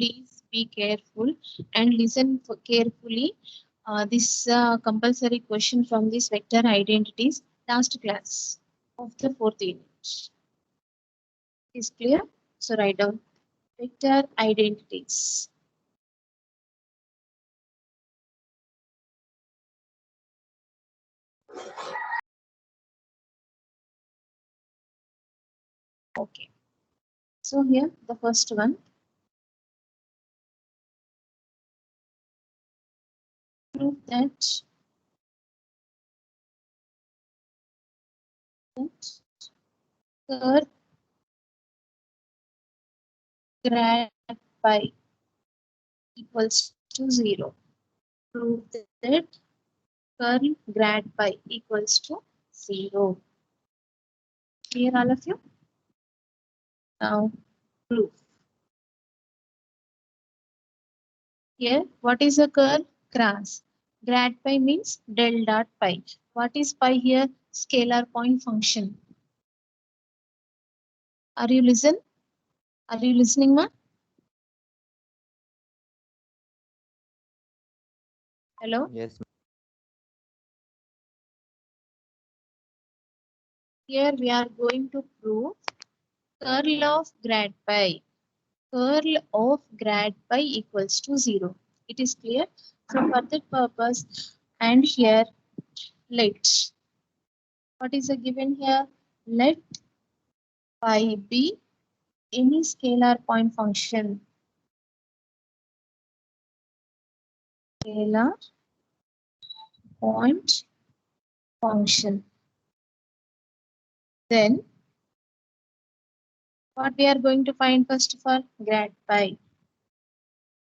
please be careful and listen carefully. This compulsory question from this vector identities last class of the fourth unit. Is clear? So write down vector identities. Okay. So here the first one. Prove that curl grad phi equals to 0. Prove that curl grad phi equals to 0. Clear all of you? Now proof. Here, what is a curl? Cross. Grad pi means del dot pi. What is pi here? Scalar point function. Are you listen? Are you listening, ma? Hello? Yes. Here we are going to prove curl of grad pi. Curl of grad pi equals to 0. It is clear? So for that purpose, and here let, what is the given here? Let pi be any scalar point function. Scalar point function. Then what we are going to find first of all? Grad pi.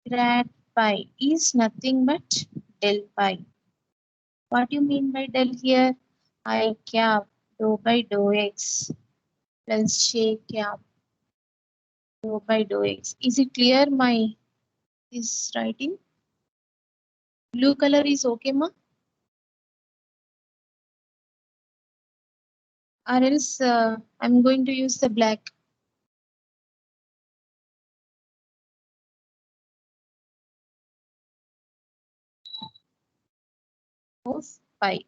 Grad pi is nothing but del pi. What do you mean by del here? I cap dou by dou x plus j cap dou by dou x. Is it clear my this writing? Blue color is okay, ma? Or else I'm going to use the black. Of pi,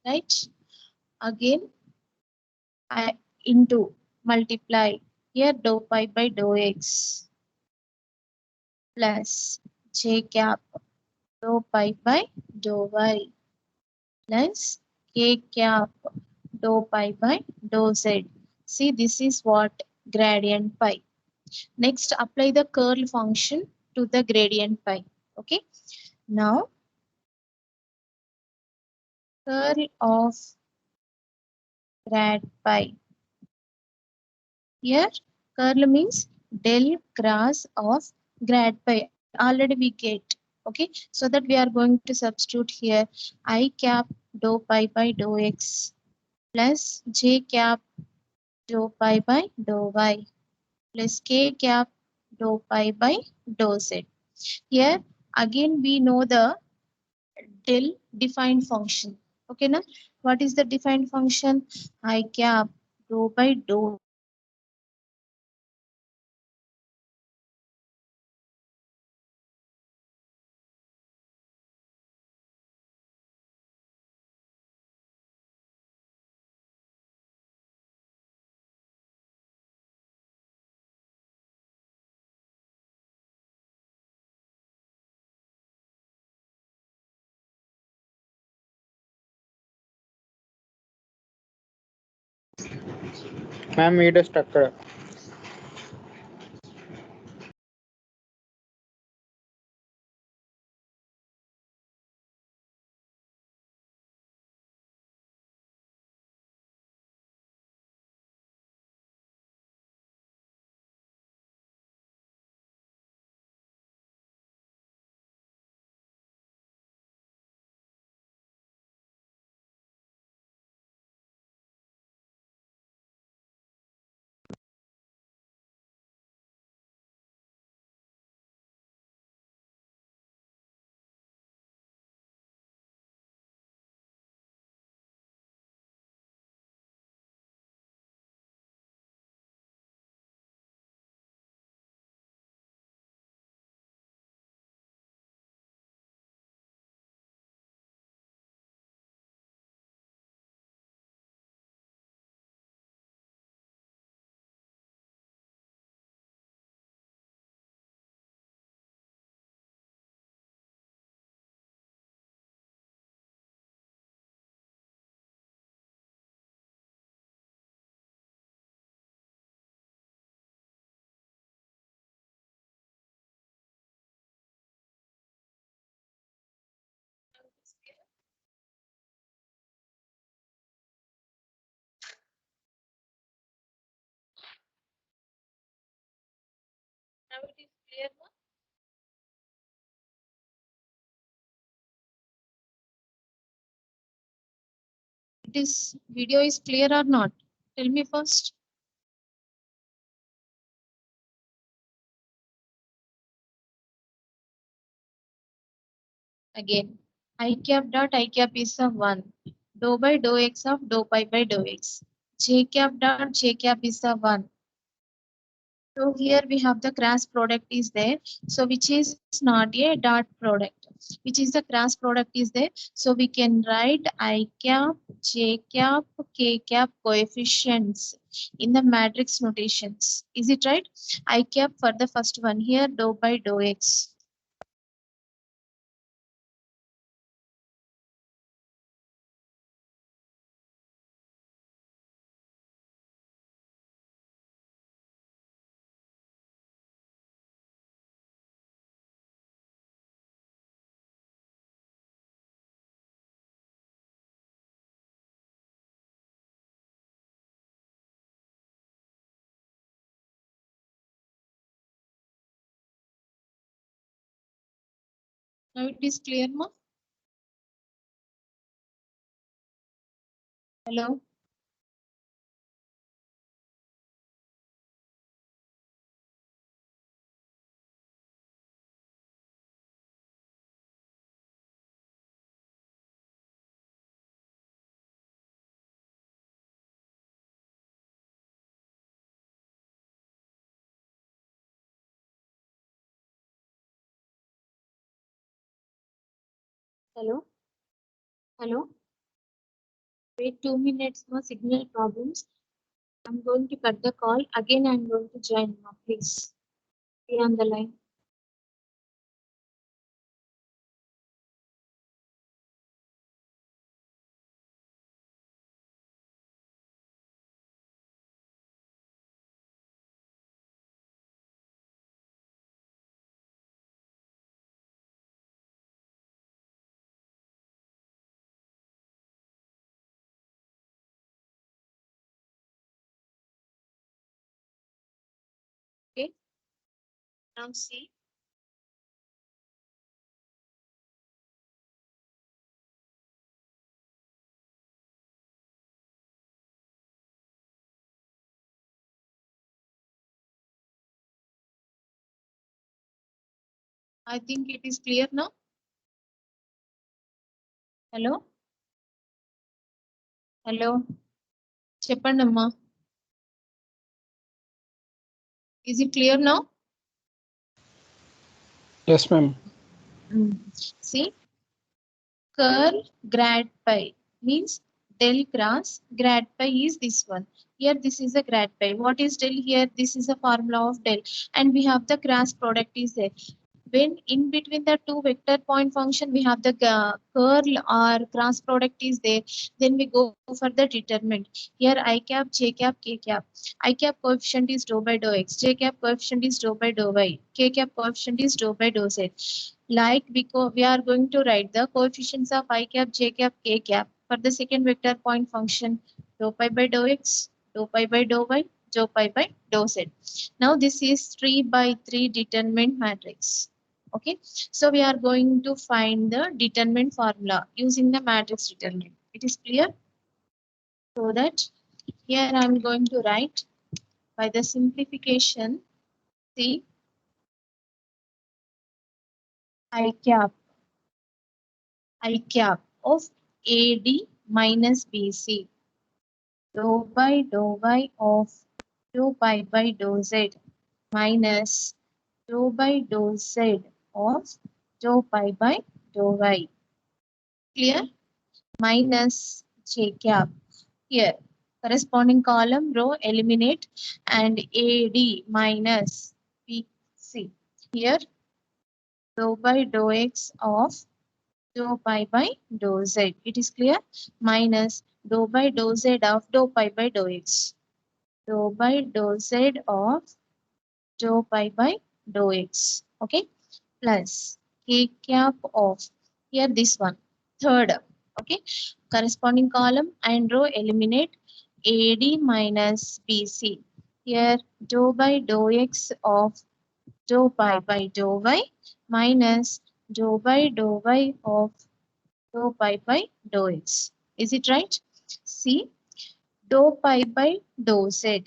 right? Again, I into multiply here dou pi by dou x plus j cap dou pi by dou y plus k cap dou pi by dou z. See, this is what gradient pi. Next, apply the curl function to the gradient pi. Okay. Now, curl of grad pi. Here, curl means del cross of grad pi. Already we get. Okay. So that we are going to substitute here I cap dou pi by dou x plus j cap dou pi by dou y plus k cap dou pi by dou z. Here again we know the del defined function. Okay, now what is the defined function? I cap dou by dou ma'am made stuck Now it is clear now? It is video is clear or not? Tell me first. Again, I cap dot I cap is a 1. Dou by dou x of dou pi by dou x. J cap dot J cap is a 1. So here we have the cross product is there. So which is not a dot product. Which is the cross product is there. So we can write I cap, J cap, K cap coefficients in the matrix notations. Is it right? I cap for the first one here dou by dou x. Now it is clear, ma? Hello? Hello? Hello? Wait 2 minutes, no signal problems. I'm going to cut the call. Again, I'm going to join now. Please be on the line. Okay. Now see. I think it is clear now. Hello? Hello? చెప్పండమ్మా. Is it clear now? Yes, ma'am. See, curl grad pi means del cross grad pi is this one. Here this is a grad pi. What is del here? This is a formula of del. And we have the cross product is there. When in between the two vector point function we have the curl or cross product is there, then we go for the determinant. Here I cap, J cap, K cap. I cap coefficient is dou by dou x, J cap coefficient is dou by dou y, K cap coefficient is dou by dou z. Like we are going to write the coefficients of I cap, J cap, K cap for the second vector point function dou pi by dou x, dou pi by dou y, dou pi by dou z. Now this is 3 by 3 determinant matrix. Okay, so we are going to find the determinant formula using the matrix determinant. It is clear? So that here I am going to write by the simplification, see I cap of AD minus BC dou by dou y of dou pi by dou z minus dou by dou z of dou pi by dou y. Clear? Minus J cap. Here, corresponding column row eliminate and AD minus BC. Here, dou by dou x of dou pi by dou z. It is clear? Minus dou by dou z of dou pi by dou x. Dou by dou z of dou pi by dou x. Okay? Plus K cap of, here this one, third. Okay? Corresponding column and row eliminate AD minus BC. Here dou by dou x of dou pi by dou y minus dou by dou y of dou pi by dou x. Is it right? See, dou pi by dou z.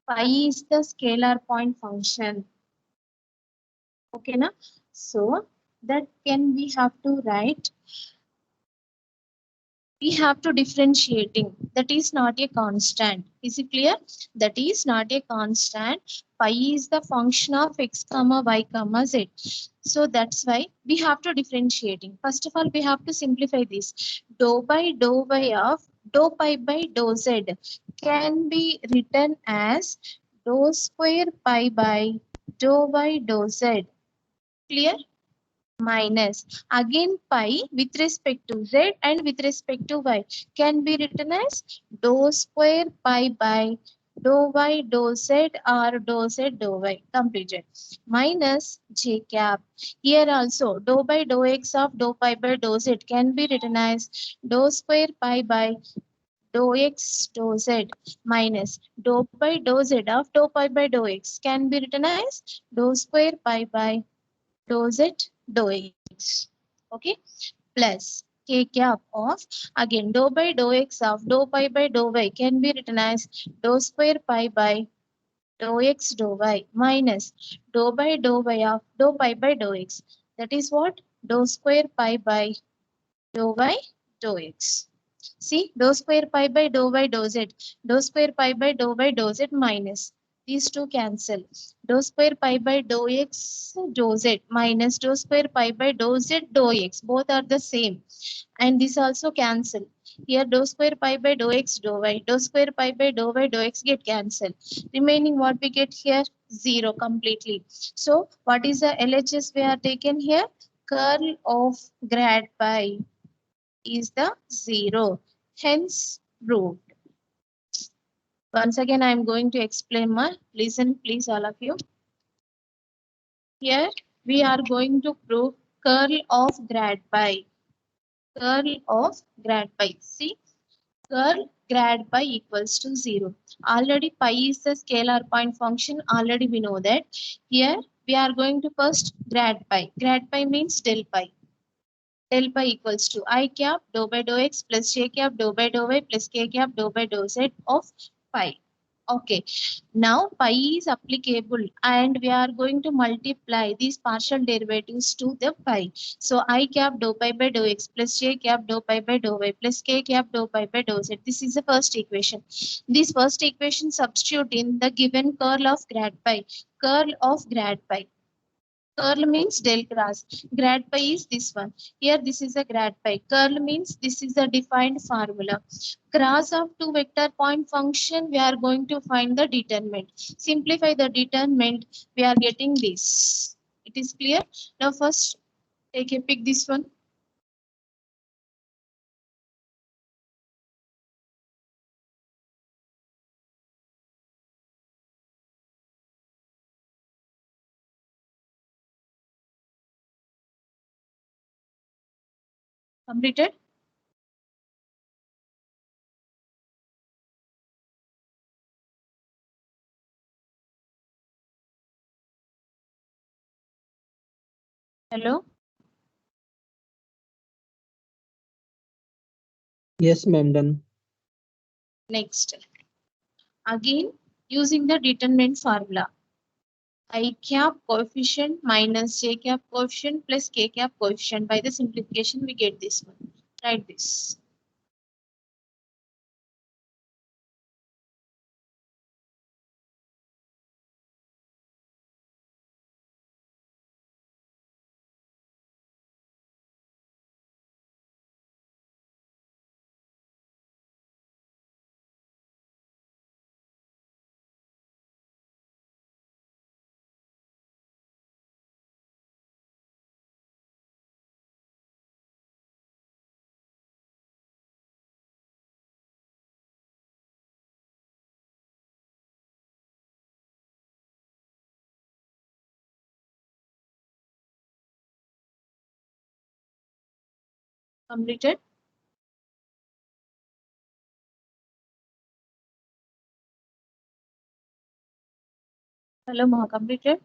Pi is the scalar point function. Okay, na? So that can we have to write, we have to differentiating. That is not a constant. Is it clear? That is not a constant. Pi is the function of x comma y comma z. So that's why we have to differentiating. First of all, we have to simplify this. Dou by dou y of dou pi by dou z can be written as dou square pi by dou y dou z. Clear? Minus again pi with respect to z and with respect to y can be written as dou square pi by dou y dou z or dou z dou y completed minus j cap. Here also dou by dou x of dou pi by dou z can be written as dou square pi by dou x dou z minus dou by dou z of dou pi by dou x can be written as dou square pi by dou z dou x. Okay, plus k cap of again dou by dou x of dou pi by dou y can be written as dou square pi by dou x dou y minus dou by dou y of dou pi by dou x. That is what? Dou square pi by dou y dou x. See, dou square pi by dou y dou z, dou square pi by dou y dou z minus these two cancel. Dou square pi by dou x dou z minus dou square pi by dou z dou x. Both are the same. And this also cancel. Here dou square pi by dou x dou y, dou square pi by dou y dou x get cancelled. Remaining what we get here? 0 completely. So what is the LHS we are taken here? Curl of grad pi is the 0. Hence proved. Once again, I am going to explain my, listen please all of you. Here we are going to prove curl of grad pi. Curl of grad pi. See, curl grad pi equals to 0. Already pi is the scalar point function. Already we know that. Here we are going to first grad pi. Grad pi means del pi. Del pi equals to I cap dou by dou x plus j cap dou by dou y plus k cap dou by dou z of pi. Okay, now pi is applicable and we are going to multiply these partial derivatives to the pi. So I cap dou pi by dou x plus j cap dou pi by dou y plus k cap dou pi by dou z. This is the first equation. This first equation substitute in the given curl of grad pi. Curl of grad pi. Curl means del cross. Grad pi is this one. Here this is a grad pi. Curl means this is a defined formula. Cross of two vector point function, we are going to find the determinant. Simplify the determinant, we are getting this. It is clear? Now first take a pick this one. Completed? Hello? Yes, ma'am, done. Next. Again, using the determinant formula. I cap coefficient minus j cap coefficient plus k cap coefficient. By the simplification, we get this one. Write this. Completed? Hello, Ma, completed?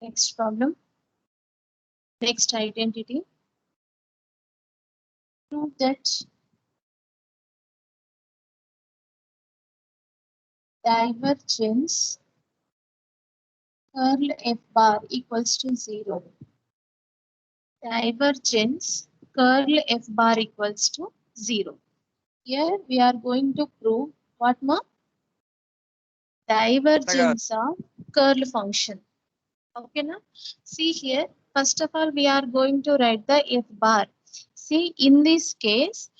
Next problem. Next identity. Prove that divergence curl f bar equals to 0. Divergence curl f bar equals to 0. Here we are going to prove what, ma? Divergence of curl function. Okay, na? See here, first of all, we are going to write the f bar. See, in this case,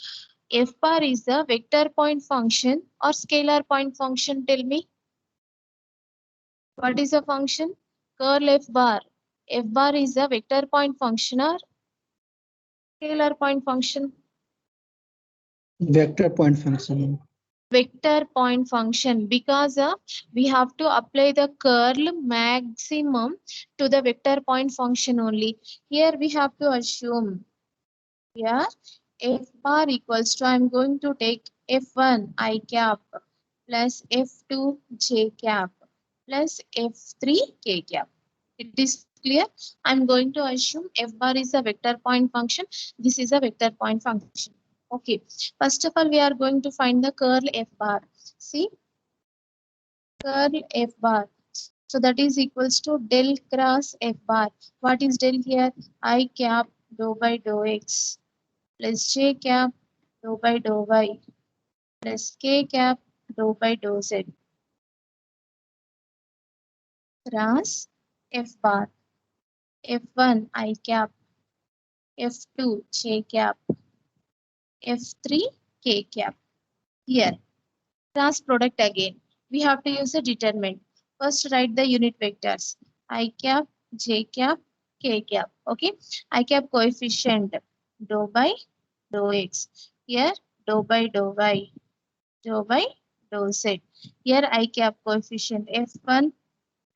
f bar is the vector point function or scalar point function. Tell me, what is a function? Curl f bar. F bar is a vector point function or scalar point function? Vector point function. Vector point function, because we have to apply the curl maximum to the vector point function only. Here we have to assume here f bar equals to, I'm going to take f1 I cap plus f2 j cap plus f3 k cap. It is clear. I'm going to assume f bar is a vector point function. This is a vector point function. Okay. First of all, we are going to find the curl f bar. See, curl f bar. So that is equals to del cross f bar. What is del here? I cap dou by dou x plus j cap dou by dou y plus k cap dou by dou z. Cross f bar. F1 I cap, F2 j cap, F3 k cap. Here, cross product again. We have to use a determinant. First, write the unit vectors. I cap, j cap, k cap. Okay. I cap coefficient dou by dou x. Here, dou by dou y, dou by dou z. Here, I cap coefficient F1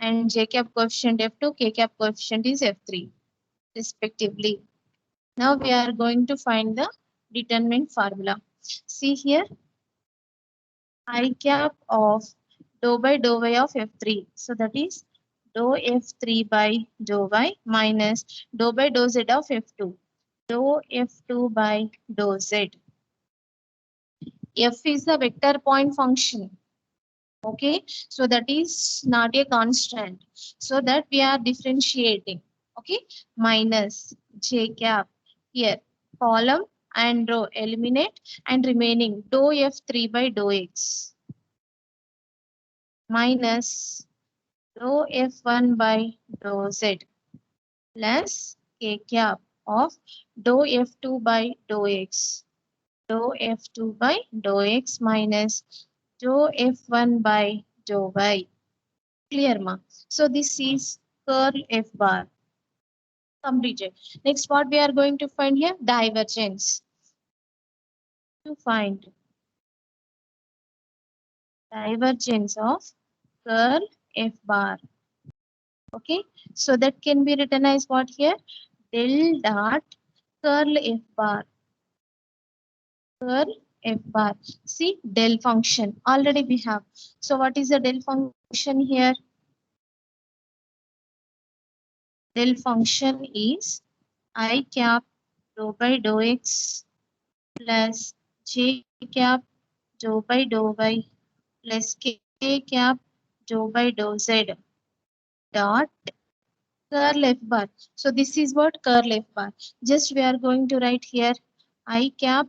and j cap coefficient F2, k cap coefficient is F3 respectively. Now we are going to find the determinant formula. See here, I cap of dou by dou y of F3. So that is dou F3 by dou y minus dou by dou z of F2. Dou F2 by dou z. F is the vector point function. Okay, so that is not a constant. So that we are differentiating. Okay, minus j cap here, column and row eliminate and remaining dou f3 by dou x minus dou f1 by dou z plus k cap of dou f2 by dou x, dou f2 by dou x minus dou f1 by dou y. Clear, ma? So this is curl f bar. Completed. Next, what we are going to find here? Divergence. To find divergence of curl f bar. Okay, so that can be written as what here? Del dot curl f bar. Curl f bar. See, del function already we have. So what is the del function here? Del function is I cap dou by dou x plus j cap dou by dou y plus k cap dou by dou z dot curl f bar. So this is what curl f bar. Just we are going to write here I cap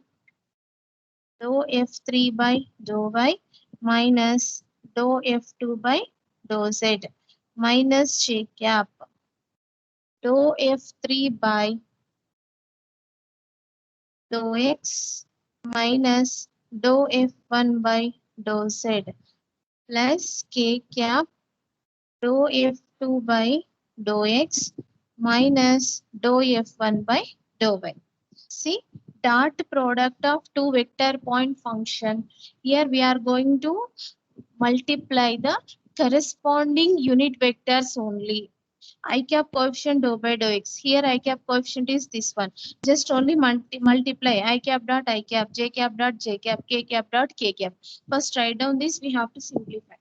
dou f3 by dou y minus dou f2 by dou z minus j cap dou f3 by dou x minus dou f1 by dou z plus k cap dou f2 by dou x minus dou f1 by dou y. See, dot product of two vector point function. Here we are going to multiply the corresponding unit vectors only. I cap coefficient dou by dou x. Here I cap coefficient is this one. Just only multiply I cap dot I cap, j cap dot j cap, k cap dot k cap. First write down this, we have to simplify.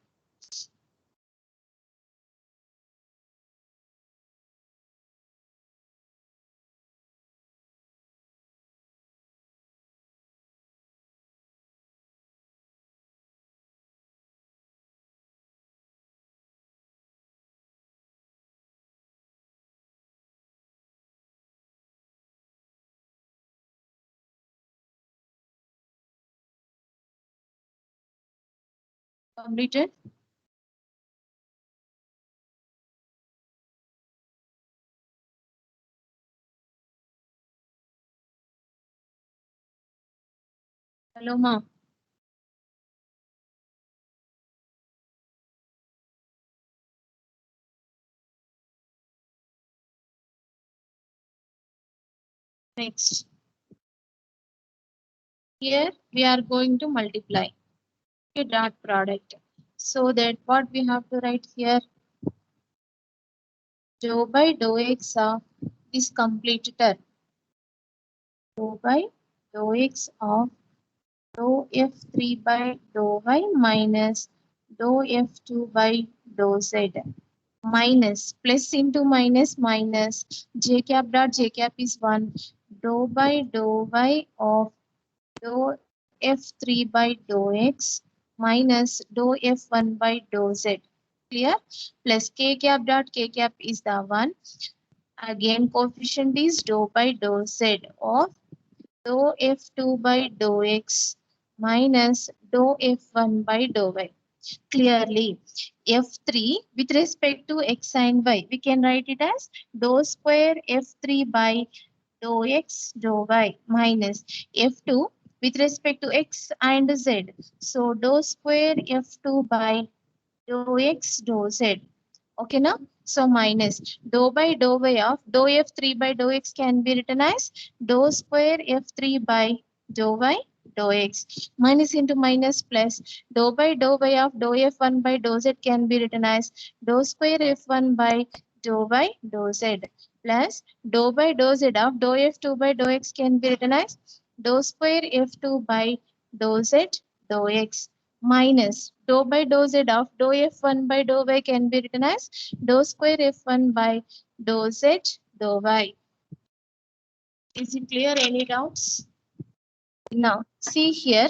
Completed? Hello, ma. Next. Here we are going to multiply a dot product. So that what we have to write here, dou by dou x of this complete term. Dou by dou x of dou f3 by dou y minus dou f2 by dou z. Minus plus into minus minus j cap dot j cap is 1 dou by dou y of dou f3 by dou x minus dou f1 by dou z. Clear? Plus k cap dot k cap is the 1. Again coefficient is dou by dou z of dou f2 by dou x minus dou f1 by dou y. Clearly, f3 with respect to x and y, we can write it as dou square f3 by dou x dou y minus f2 with respect to x and z. So dou square f2 by dou x dou z. Okay now? So minus dou by dou y of dou f3 by dou x can be written as dou square f3 by dou y dou x minus into minus plus dou by dou y of dou f1 by dou z can be written as dou square f1 by dou y dou z plus dou by dou z of dou f2 by dou x can be written as dou square f2 by dou z dou x minus dou by dou z of dou f1 by dou y can be written as dou square f1 by dou z dou y. Is it clear? Any doubts? Now, see here.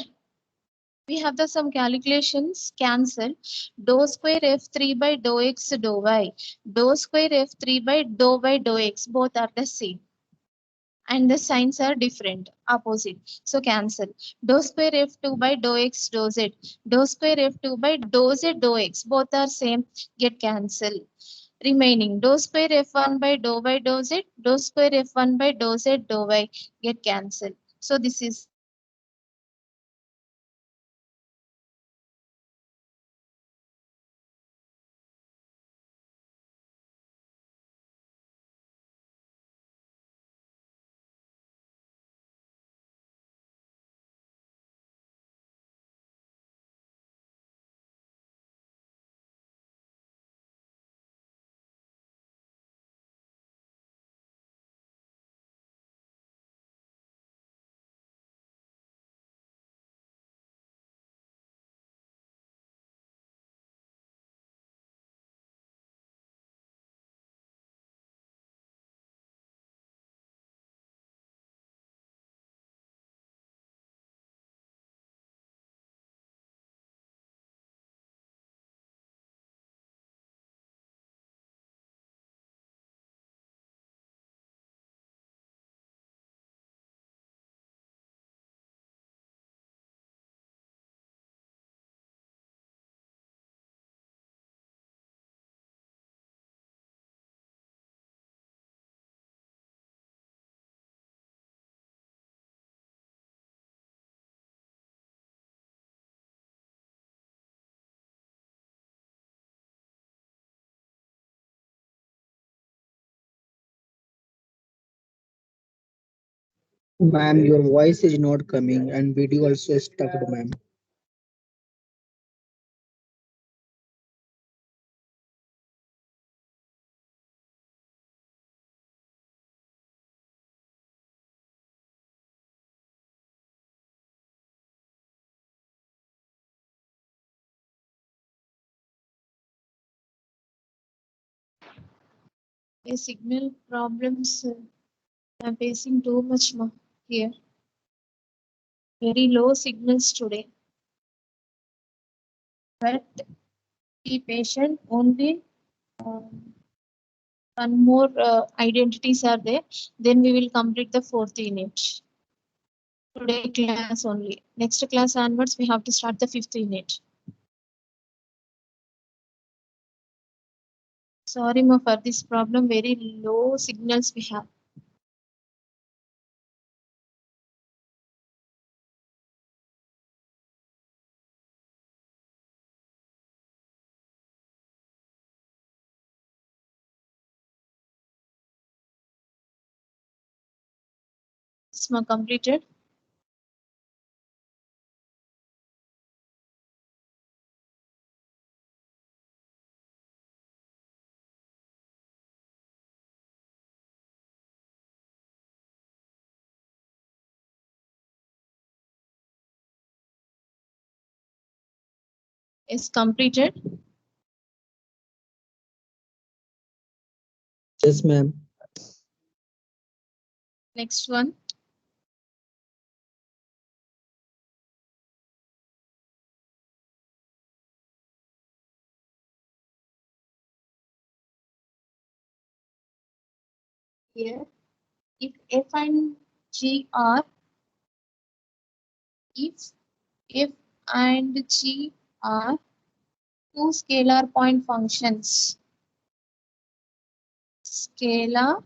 We have the some calculations cancel. Dou square f3 by dou x dou y. Dou square f3 by dou y dou x. Both are the same. And the signs are different, opposite. So cancel. Dou square f2 by dou x dou z. Dou square f2 by dou z dou x. Both are same. Get cancel. Remaining dou square f1 by dou y dou z. Dou square f1 by dou z dou y. Get cancel. So this is Ma'am, your voice is not coming and video also is stuck, ma'am. a signal problems. I'm facing too much here. Very low signals today. But be patient. Only one more identities are there. Then we will complete the fourth unit. Today class only. Next class onwards, we have to start the fifth unit. Sorry ma for this problem, very low signals we have. It's ma completed. Is completed. Yes, ma'am. Next one. Here, if f and g are, if f and g are two scalar point functions, scalar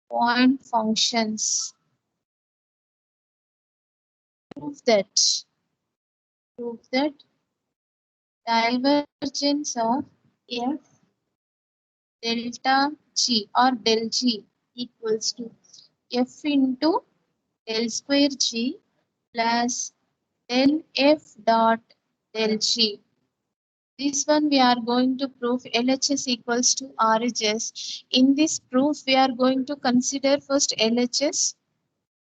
point functions, prove that, prove that divergence of f delta g or del g equals to f into del square g plus del f dot del g. This one we are going to prove LHS equals to RHS. In this proof, we are going to consider first LHS.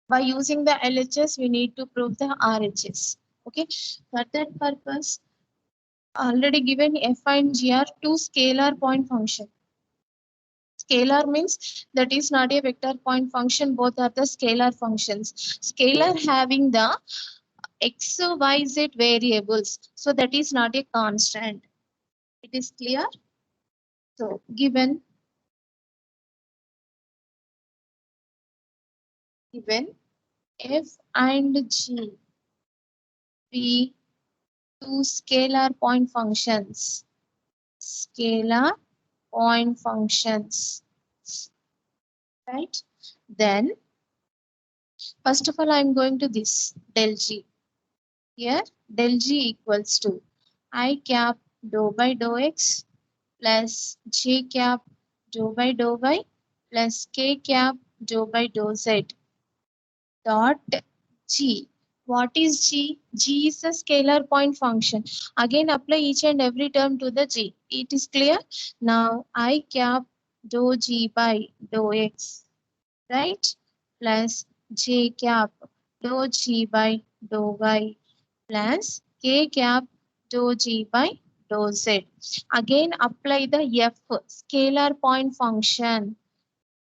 By using the LHS, we need to prove the RHS. Okay, for that purpose, already given f and g are two scalar point function. Scalar means that is not a vector point function, both are the scalar functions. Scalar having the x, y, z variables, so that is not a constant. It is clear? So given f and g be two scalar point functions. Scalar point functions. Right? Then first of all, I'm going to this del g. Here del g equals to I cap dou by dou x plus j cap dou by dou y plus k cap dou by dou z dot g. What is g? G is a scalar point function. Again, apply each and every term to the g. It is clear? Now, I cap dou g by dou x, right? Plus j cap dou g by dou y plus k cap dou g by dou z. Again, apply the f scalar point function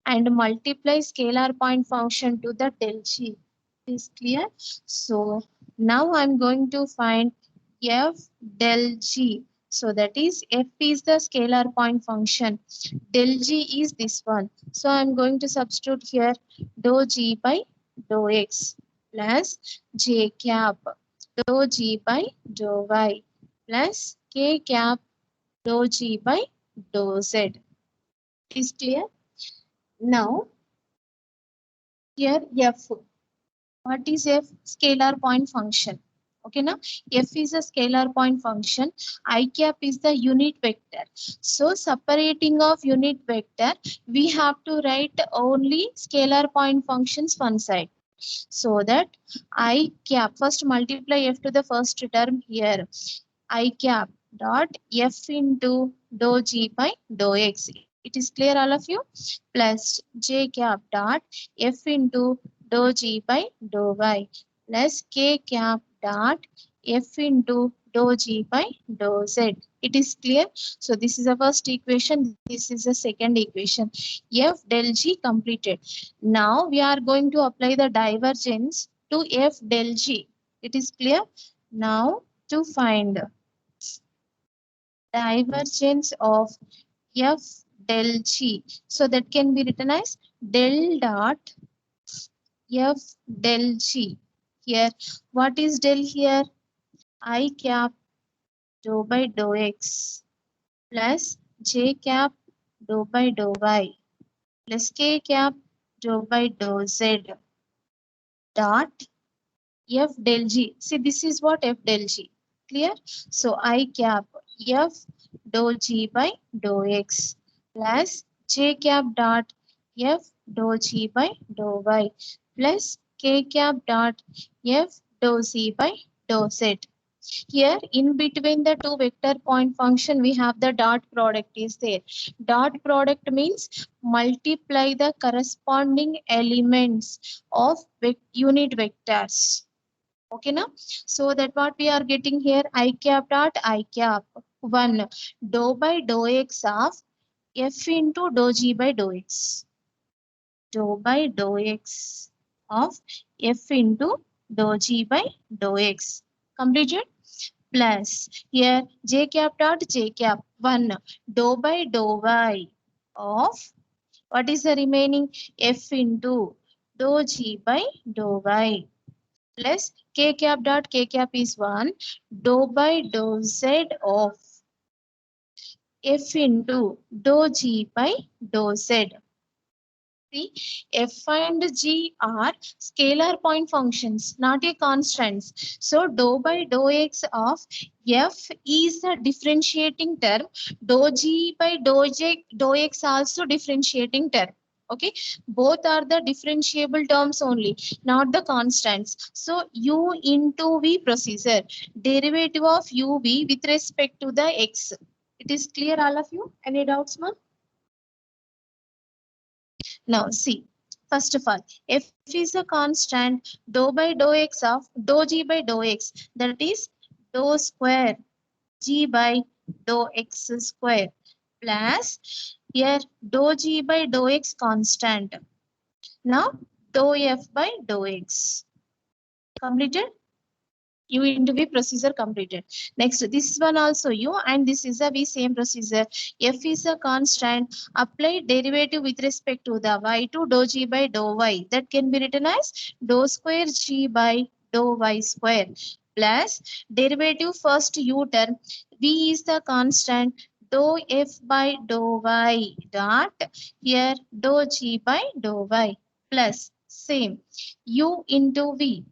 and multiply scalar point function to the del g. Is clear? So now I'm going to find f del g. So that is f is the scalar point function. Del g is this one. So I'm going to substitute here dou g by dou x plus j cap dou g by dou y plus k cap dou g by dou z. Is clear? Now here f. What is f? Scalar point function. Okay, now f is a scalar point function. I cap is the unit vector. So separating of unit vector, we have to write only scalar point functions one side. So that I cap, first multiply f to the first term here. I cap dot f into dou g by dou x. It is clear all of you? Plus j cap dot f into dou g by dou y plus k cap dot f into dou g by dou z. It is clear? So this is the first equation. This is the second equation. F del g completed. Now we are going to apply the divergence to f del g. It is clear? Now to find divergence of f del g. So that can be written as del dot f del g. Here, what is del here? I cap dou by dou x plus j cap dou by dou y plus k cap dou by dou z dot f del g. See, this is what f del g. Clear? So I cap f dou g by dou x plus j cap dot f dou g by dou y plus k cap dot f dou z by dou z. Here in between the two vector point function we have the dot product is there. Dot product means multiply the corresponding elements of unit vectors. Okay now, so that what we are getting here, I cap dot I cap 1 dou by dou x of f into dou g by dou x, dou by dou x of f into dou g by dou x completed, plus here j cap dot j cap 1 dou by dou y of what is the remaining f into dou g by dou y plus k cap dot k cap is 1 dou by dou z of f into dou g by dou z. See, f and g are scalar point functions, not a constants. So dou by dou x of f is a differentiating term. Dou g by dou x also differentiating term. Okay, both are the differentiable terms only, not the constants. So u into v procedure, derivative of uv with respect to the x. It is clear, all of you? Any doubts, ma'am? Now see, first of all, f is a constant dou by dou x of dou g by dou x, that is dou square g by dou x square plus here dou g by dou x constant. Now dou f by dou x. Completed? U into V procedure completed. Next, this one also U and this is a V same procedure. F is a constant. Apply derivative with respect to the y to dou g by dou y. That can be written as dou square g by dou y square plus derivative first U term. V is the constant. Dou f by dou y dot here dou g by dou y plus same U into V.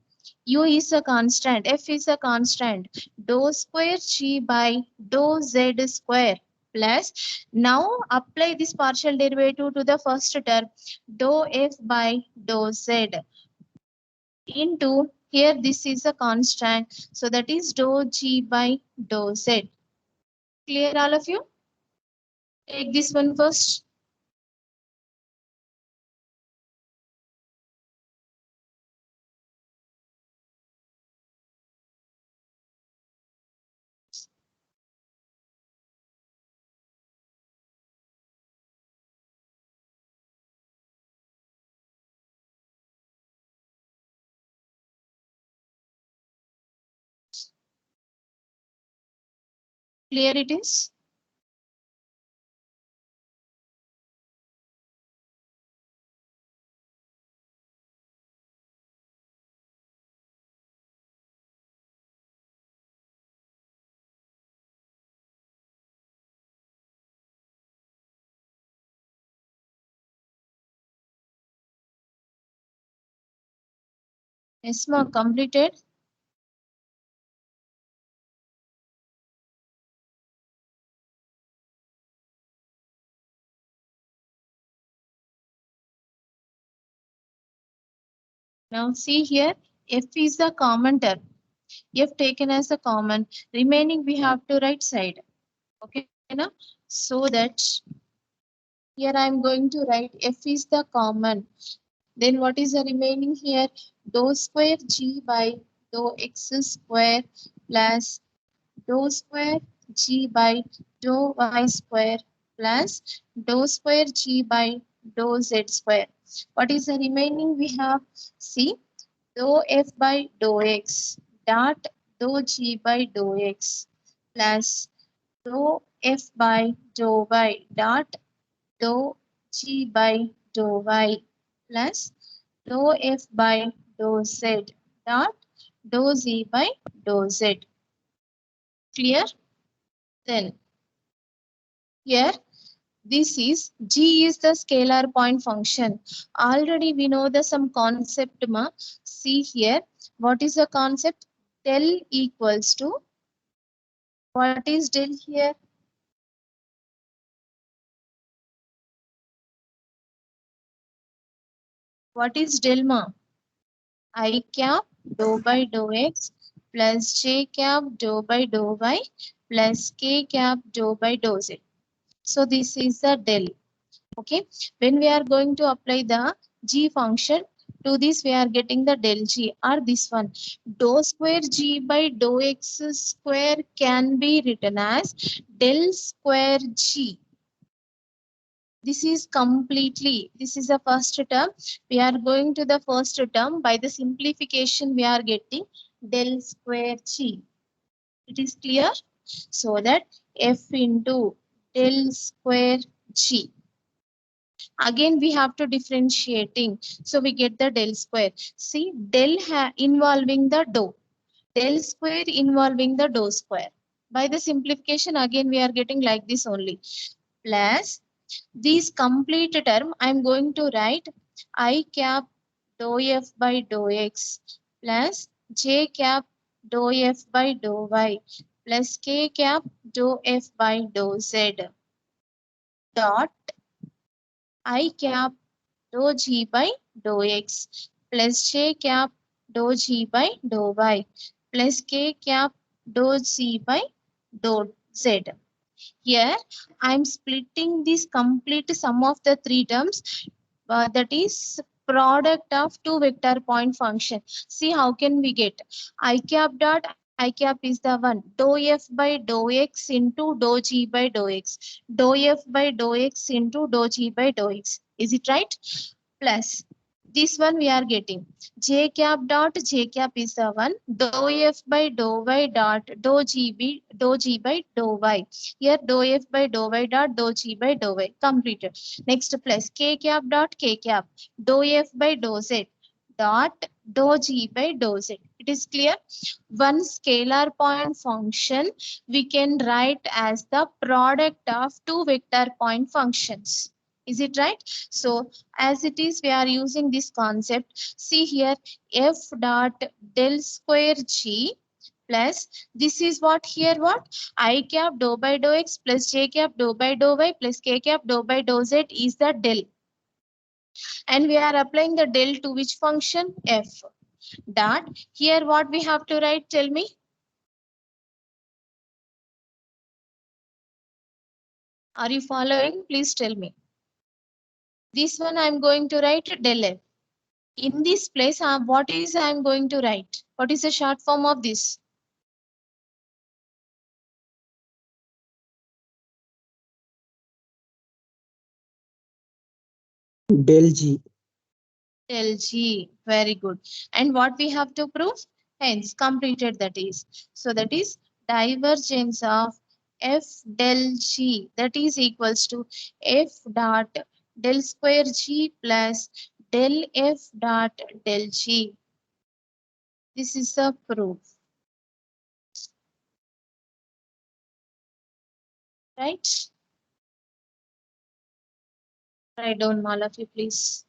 U is a constant, F is a constant, dou square G by dou Z square plus, now apply this partial derivative to the first term, dou F by dou Z into, here this is a constant, so that is dou G by dou Z. Clear all of you? Take this one first. Clear it is? Yes, ma'am, completed. Now see here, F is the common term. F taken as a common, remaining we have to right side. Okay, now so that here I am going to write F is the common. Then what is the remaining here? Dou square G by dou x square plus dou square G by dou y square plus dou square G by dou z square. What is the remaining we have? See, dou f by dou x dot dou g by dou x plus dou f by dou y dot dou g by dou y plus dou f by dou z dot dou z by dou z. Clear? Then here This is G is the scalar point function. Already we know the some concept ma. See here, what is the concept? Del equals to, what is del here? What is del ma? I cap dou by dou x plus j cap dou by dou y plus k cap dou by dou z. So this is the del. Okay, when we are going to apply the g function to this, we are getting the del g, or this one dou square g by dou x square can be written as del square g. This is completely, this is the first term. We are going to the first term. By the simplification, we are getting del square g. It is clear? So that f into del square g. Again, we have to differentiating. So we get the del square. See, del involving the dou. Del square involving the dou square. By the simplification, again, we are getting like this only. Plus, this complete term, I am going to write I cap dou f by dou x plus j cap dou f by dou y plus k cap dou f by dou z dot I cap dou g by dou x plus j cap dou g by dou y plus k cap dou z by dou z. Here I am splitting this complete sum of the three terms, that is product of two vector point function. See how can we get I cap dot I cap is the one dou f by dou x into dou g by dou x, dou f by dou x into dou g by dou x. Is it right? Plus this one we are getting j cap dot j cap is the one dou f by dou y dot dou g by dou y. Here dou f by dou y dot dou g by dou y completed. Next plus k cap dot k cap dou f by dou z dot dou g by dou z. It is clear? One scalar point function we can write as the product of two vector point functions. Is it right? So as it is, we are using this concept. See here, f dot del square g plus this is what here what I cap dou by dou x plus j cap dou by dou y plus k cap dou by dou z is the del, and we are applying the del to which function? F dot. Here what we have to write, tell me? Are you following? Please tell me. This one I am going to write del f. In this place, what is I am going to write? What is the short form of this? Del G. Del G. Very good. And what we have to prove? Hence, completed that is. So that is divergence of f del G, that is equals to f dot del square G plus del f dot del G. This is the proof. Right? Write down all of you, please.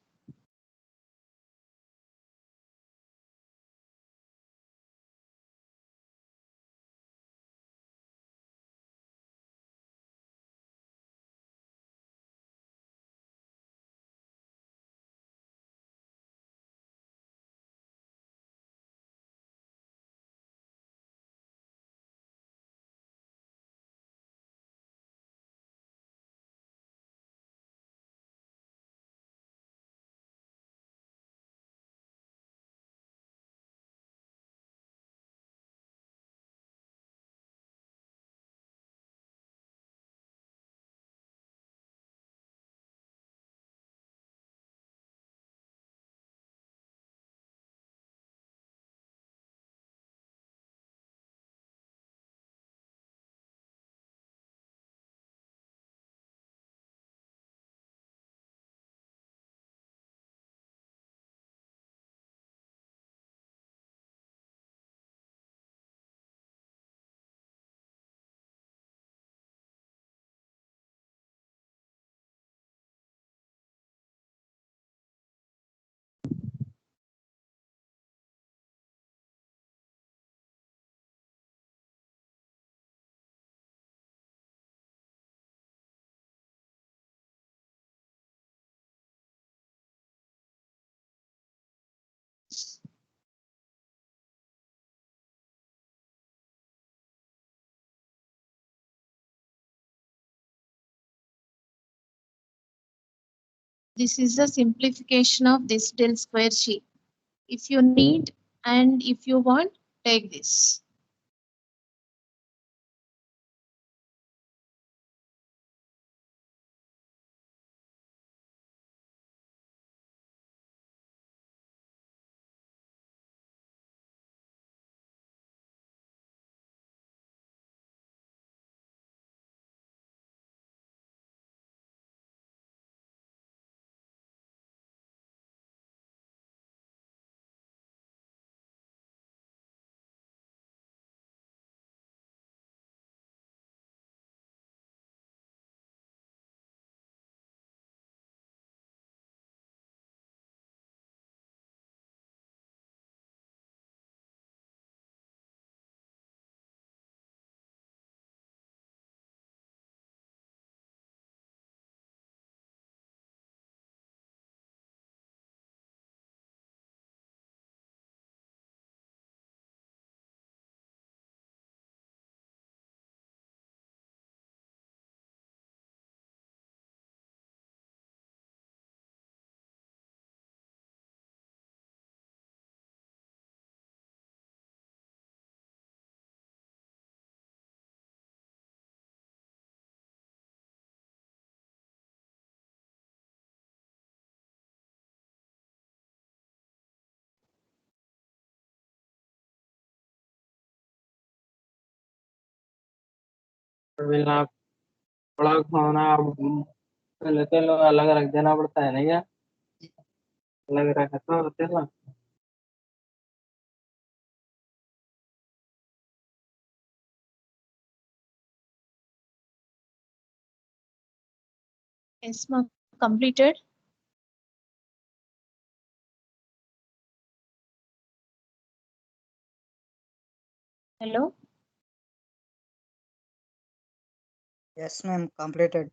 This is a simplification of this del square sheet. If you need and if you want, take this. मिलना बड़ा खाना पहले तेल अलग रख देना पड़ता है ना क्या अलग रखा तो तेल Yes, ma'am. Completed. Hello. Yes, ma'am. Completed.